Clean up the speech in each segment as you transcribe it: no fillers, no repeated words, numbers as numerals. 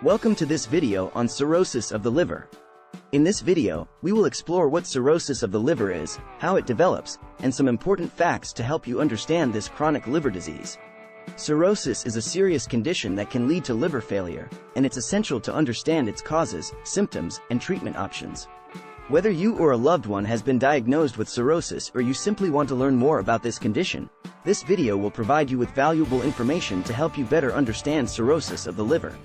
Welcome to this video on cirrhosis of the liver. In this video, we will explore what cirrhosis of the liver is, how it develops, and some important facts to help you understand this chronic liver disease. Cirrhosis is a serious condition that can lead to liver failure, and it's essential to understand its causes, symptoms, and treatment options. Whether you or a loved one has been diagnosed with cirrhosis or you simply want to learn more about this condition, this video will provide you with valuable information to help you better understand cirrhosis of the liver.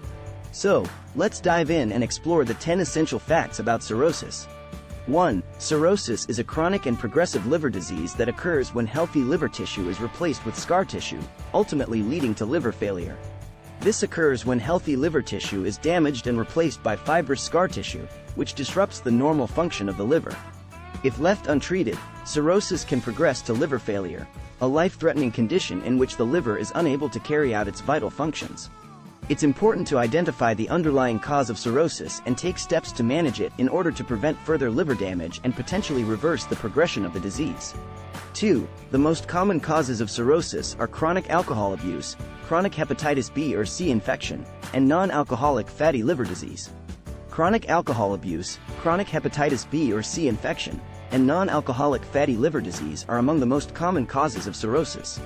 So, let's dive in and explore the 10 essential facts about cirrhosis. 1. Cirrhosis is a chronic and progressive liver disease that occurs when healthy liver tissue is replaced with scar tissue, ultimately leading to liver failure. This occurs when healthy liver tissue is damaged and replaced by fibrous scar tissue, which disrupts the normal function of the liver. If left untreated, cirrhosis can progress to liver failure, a life-threatening condition in which the liver is unable to carry out its vital functions. It's important to identify the underlying cause of cirrhosis and take steps to manage it in order to prevent further liver damage and potentially reverse the progression of the disease. 2. The most common causes of cirrhosis are chronic alcohol abuse, chronic hepatitis B or C infection, and non-alcoholic fatty liver disease. Chronic alcohol abuse, chronic hepatitis B or C infection, and non-alcoholic fatty liver disease are among the most common causes of cirrhosis.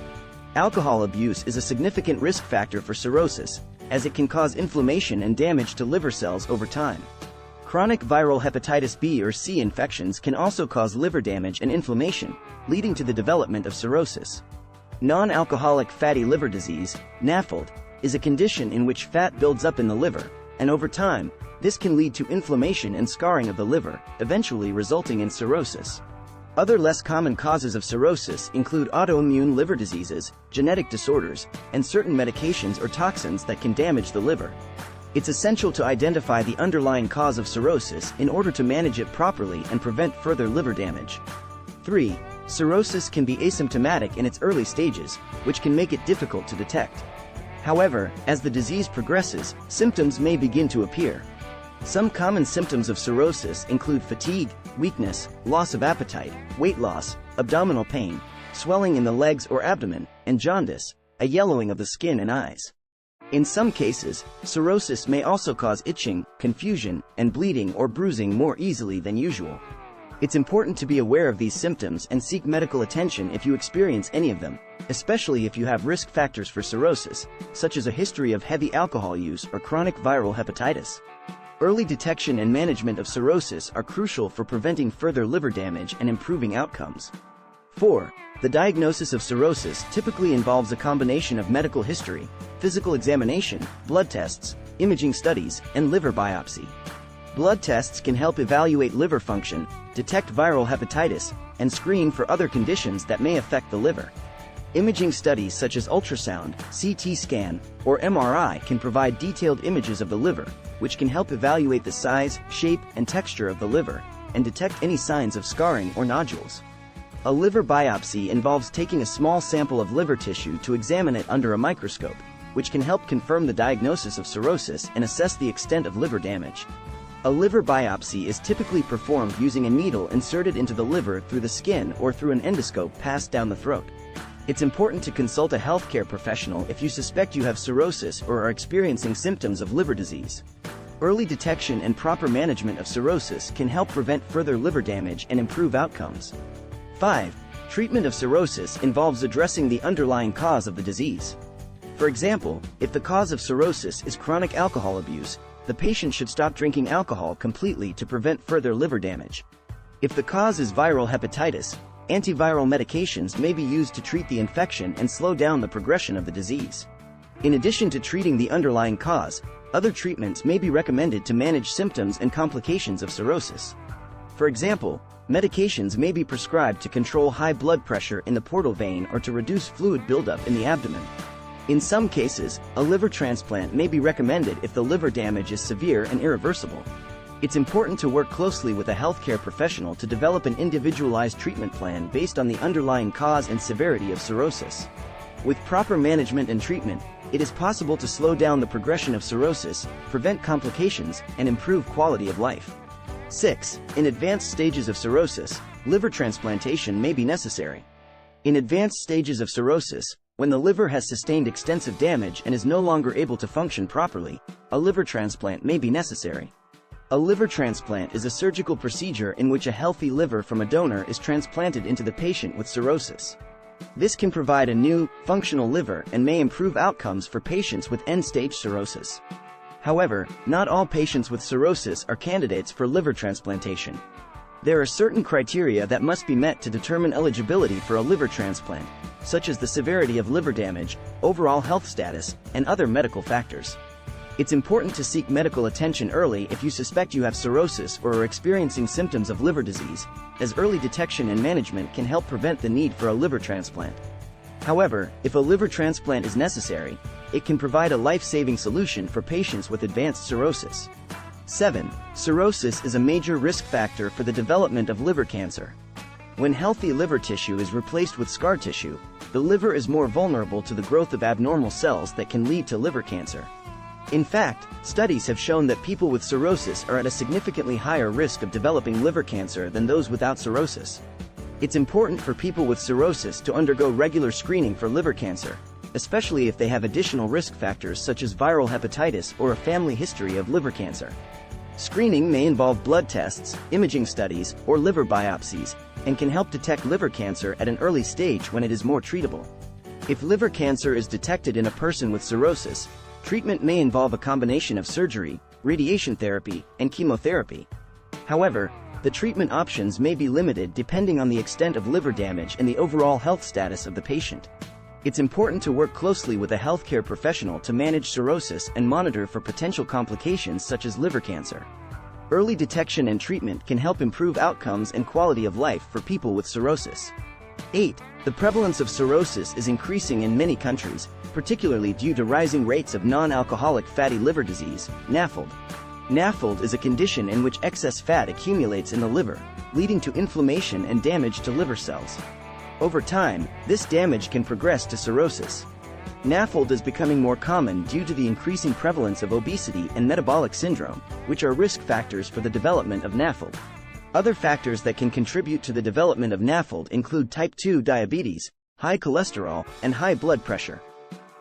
Alcohol abuse is a significant risk factor for cirrhosis, as it can cause inflammation and damage to liver cells over time. Chronic viral hepatitis B or C infections can also cause liver damage and inflammation, leading to the development of cirrhosis. Non-alcoholic fatty liver disease, NAFLD, is a condition in which fat builds up in the liver, and over time, this can lead to inflammation and scarring of the liver, eventually resulting in cirrhosis. Other less common causes of cirrhosis include autoimmune liver diseases, genetic disorders, and certain medications or toxins that can damage the liver. It's essential to identify the underlying cause of cirrhosis in order to manage it properly and prevent further liver damage. 3. Cirrhosis can be asymptomatic in its early stages, which can make it difficult to detect. However, as the disease progresses, symptoms may begin to appear. Some common symptoms of cirrhosis include fatigue, weakness, loss of appetite, weight loss, abdominal pain, swelling in the legs or abdomen, and jaundice, a yellowing of the skin and eyes. In some cases, cirrhosis may also cause itching, confusion, and bleeding or bruising more easily than usual. It's important to be aware of these symptoms and seek medical attention if you experience any of them, especially if you have risk factors for cirrhosis, such as a history of heavy alcohol use or chronic viral hepatitis. Early detection and management of cirrhosis are crucial for preventing further liver damage and improving outcomes. 4. The diagnosis of cirrhosis typically involves a combination of medical history, physical examination, blood tests, imaging studies, and liver biopsy. Blood tests can help evaluate liver function, detect viral hepatitis, and screen for other conditions that may affect the liver. Imaging studies such as ultrasound, CT scan, or MRI can provide detailed images of the liver, which can help evaluate the size, shape, and texture of the liver, and detect any signs of scarring or nodules. A liver biopsy involves taking a small sample of liver tissue to examine it under a microscope, which can help confirm the diagnosis of cirrhosis and assess the extent of liver damage. A liver biopsy is typically performed using a needle inserted into the liver through the skin or through an endoscope passed down the throat. It's important to consult a healthcare professional if you suspect you have cirrhosis or are experiencing symptoms of liver disease. Early detection and proper management of cirrhosis can help prevent further liver damage and improve outcomes. 5. Treatment of cirrhosis involves addressing the underlying cause of the disease. For example, if the cause of cirrhosis is chronic alcohol abuse, the patient should stop drinking alcohol completely to prevent further liver damage. If the cause is viral hepatitis, antiviral medications may be used to treat the infection and slow down the progression of the disease. In addition to treating the underlying cause, other treatments may be recommended to manage symptoms and complications of cirrhosis. For example, medications may be prescribed to control high blood pressure in the portal vein or to reduce fluid buildup in the abdomen. In some cases, a liver transplant may be recommended if the liver damage is severe and irreversible. It's important to work closely with a healthcare professional to develop an individualized treatment plan based on the underlying cause and severity of cirrhosis. With proper management and treatment, it is possible to slow down the progression of cirrhosis, prevent complications, and improve quality of life. 6. In advanced stages of cirrhosis, liver transplantation may be necessary. In advanced stages of cirrhosis, When the liver has sustained extensive damage and is no longer able to function properly, a liver transplant may be necessary. A liver transplant is a surgical procedure in which a healthy liver from a donor is transplanted into the patient with cirrhosis. This can provide a new, functional liver and may improve outcomes for patients with end-stage cirrhosis. However, not all patients with cirrhosis are candidates for liver transplantation. There are certain criteria that must be met to determine eligibility for a liver transplant, such as the severity of liver damage, overall health status, and other medical factors. It's important to seek medical attention early if you suspect you have cirrhosis or are experiencing symptoms of liver disease, as early detection and management can help prevent the need for a liver transplant. However, if a liver transplant is necessary, it can provide a life-saving solution for patients with advanced cirrhosis. 7. Cirrhosis is a major risk factor for the development of liver cancer. When healthy liver tissue is replaced with scar tissue, the liver is more vulnerable to the growth of abnormal cells that can lead to liver cancer. In fact, studies have shown that people with cirrhosis are at a significantly higher risk of developing liver cancer than those without cirrhosis. It's important for people with cirrhosis to undergo regular screening for liver cancer, especially if they have additional risk factors such as viral hepatitis or a family history of liver cancer. Screening may involve blood tests, imaging studies, or liver biopsies, and can help detect liver cancer at an early stage when it is more treatable. If liver cancer is detected in a person with cirrhosis, treatment may involve a combination of surgery, radiation therapy, and chemotherapy. However, the treatment options may be limited depending on the extent of liver damage and the overall health status of the patient. It's important to work closely with a healthcare professional to manage cirrhosis and monitor for potential complications such as liver cancer. Early detection and treatment can help improve outcomes and quality of life for people with cirrhosis. 8. The prevalence of cirrhosis is increasing in many countries, particularly due to rising rates of non-alcoholic fatty liver disease, NAFLD. NAFLD is a condition in which excess fat accumulates in the liver, leading to inflammation and damage to liver cells. Over time, this damage can progress to cirrhosis. NAFLD is becoming more common due to the increasing prevalence of obesity and metabolic syndrome, which are risk factors for the development of NAFLD. Other factors that can contribute to the development of NAFLD include type 2 diabetes, high cholesterol, and high blood pressure.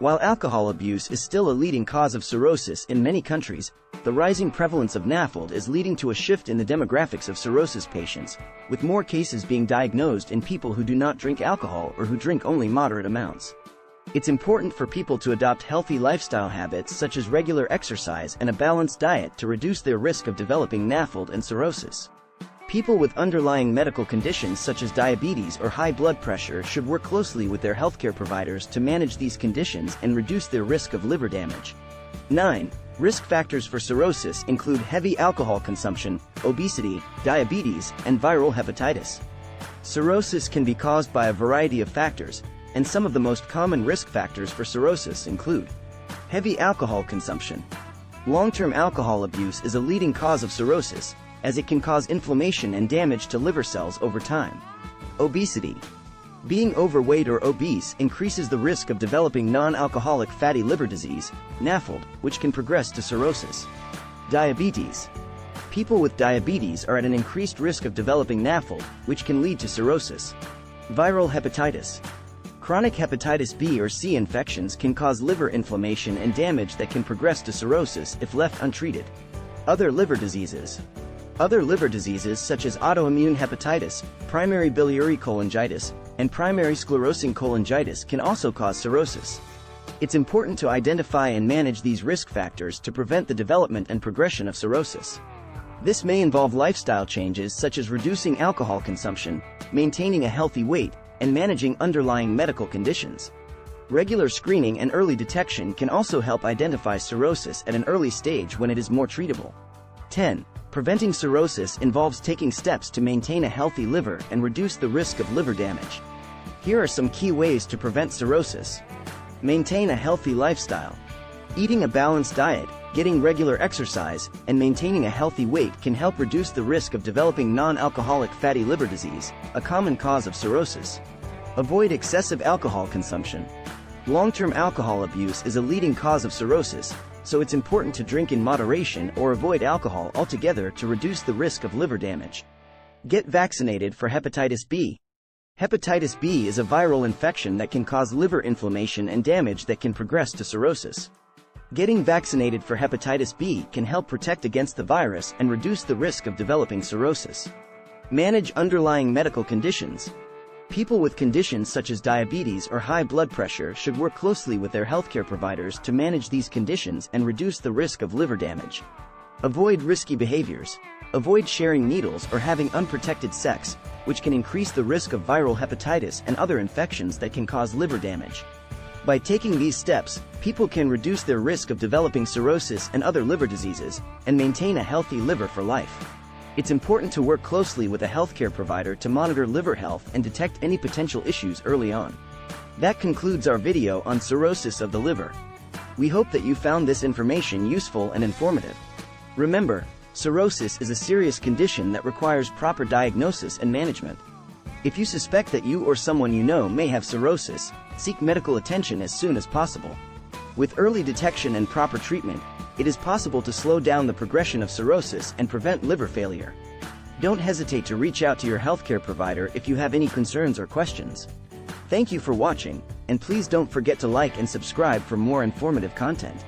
While alcohol abuse is still a leading cause of cirrhosis in many countries, the rising prevalence of NAFLD is leading to a shift in the demographics of cirrhosis patients, with more cases being diagnosed in people who do not drink alcohol or who drink only moderate amounts. It's important for people to adopt healthy lifestyle habits such as regular exercise and a balanced diet to reduce their risk of developing NAFLD and cirrhosis. People with underlying medical conditions such as diabetes or high blood pressure should work closely with their healthcare providers to manage these conditions and reduce their risk of liver damage. 9. Risk factors for cirrhosis include heavy alcohol consumption, obesity, diabetes, and viral hepatitis. Cirrhosis can be caused by a variety of factors, and some of the most common risk factors for cirrhosis include heavy alcohol consumption. Long-term alcohol abuse is a leading cause of cirrhosis, as it can cause inflammation and damage to liver cells over time. Obesity. Being overweight or obese increases the risk of developing non-alcoholic fatty liver disease, NAFLD, which can progress to cirrhosis. Diabetes. People with diabetes are at an increased risk of developing NAFLD, which can lead to cirrhosis. Viral hepatitis. Chronic hepatitis B or C infections can cause liver inflammation and damage that can progress to cirrhosis if left untreated. Other liver diseases. Other liver diseases such as autoimmune hepatitis, primary biliary cholangitis, and primary sclerosing cholangitis can also cause cirrhosis. It's important to identify and manage these risk factors to prevent the development and progression of cirrhosis. This may involve lifestyle changes such as reducing alcohol consumption, maintaining a healthy weight, and managing underlying medical conditions. Regular screening and early detection can also help identify cirrhosis at an early stage when it is more treatable. 10. Preventing cirrhosis involves taking steps to maintain a healthy liver and reduce the risk of liver damage. Here are some key ways to prevent cirrhosis. Maintain a healthy lifestyle. Eating a balanced diet, getting regular exercise, and maintaining a healthy weight can help reduce the risk of developing non-alcoholic fatty liver disease, a common cause of cirrhosis. Avoid excessive alcohol consumption. Long-term alcohol abuse is a leading cause of cirrhosis, so it's important to drink in moderation or avoid alcohol altogether to reduce the risk of liver damage. Get vaccinated for hepatitis B. Hepatitis B is a viral infection that can cause liver inflammation and damage that can progress to cirrhosis. Getting vaccinated for hepatitis B can help protect against the virus and reduce the risk of developing cirrhosis. Manage underlying medical conditions. People with conditions such as diabetes or high blood pressure should work closely with their healthcare providers to manage these conditions and reduce the risk of liver damage. Avoid risky behaviors. Avoid sharing needles or having unprotected sex, which can increase the risk of viral hepatitis and other infections that can cause liver damage. By taking these steps, people can reduce their risk of developing cirrhosis and other liver diseases, and maintain a healthy liver for life. It's important to work closely with a healthcare provider to monitor liver health and detect any potential issues early on. That concludes our video on cirrhosis of the liver. We hope that you found this information useful and informative. Remember, cirrhosis is a serious condition that requires proper diagnosis and management. If you suspect that you or someone you know may have cirrhosis, seek medical attention as soon as possible. With early detection and proper treatment, it is possible to slow down the progression of cirrhosis and prevent liver failure. Don't hesitate to reach out to your healthcare provider if you have any concerns or questions. Thank you for watching, and please don't forget to like and subscribe for more informative content.